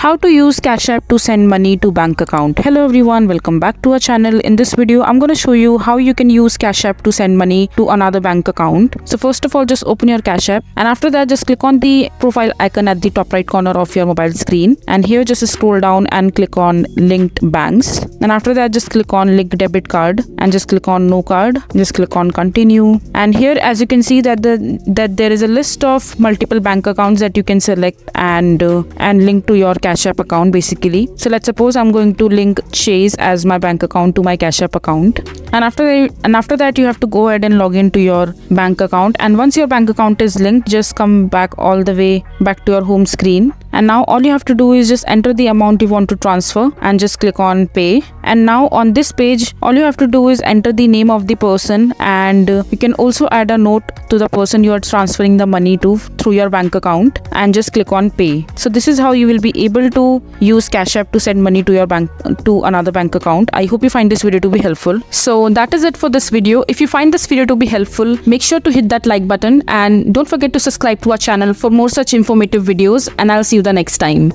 How to use Cashapp to send money to bank account. Hello everyone, welcome back to our channel. In this video, I'm going to show you how you can use Cashapp to send money to another bank account. So first of all, just open your Cashapp, and after that just click on the profile icon at the top right corner of your mobile screen, and here just scroll down and click on linked banks, and after that just click on linked debit card and just click on no card, just click on continue. And here as you can see that there is a list of multiple bank accounts that you can select and link to your Cashapp account basically. So let's suppose I'm going to link Chase as my bank account to my Cashapp account, and after that you have to go ahead and log into your bank account. And once your bank account is linked, just come back all the way back to your home screen, and now all you have to do is just enter the amount you want to transfer and just click on pay. And now on this page all you have to do is enter the name of the person, and you can also add a note to the person you are transferring the money to through your bank account, and just click on pay. So this is how you will be able to use Cashapp to send money to your bank to another bank account. I hope you find this video to be helpful. So that is it for this video. If you find this video to be helpful, make sure to hit that like button and don't forget to subscribe to our channel for more such informative videos, and I'll see you the next time.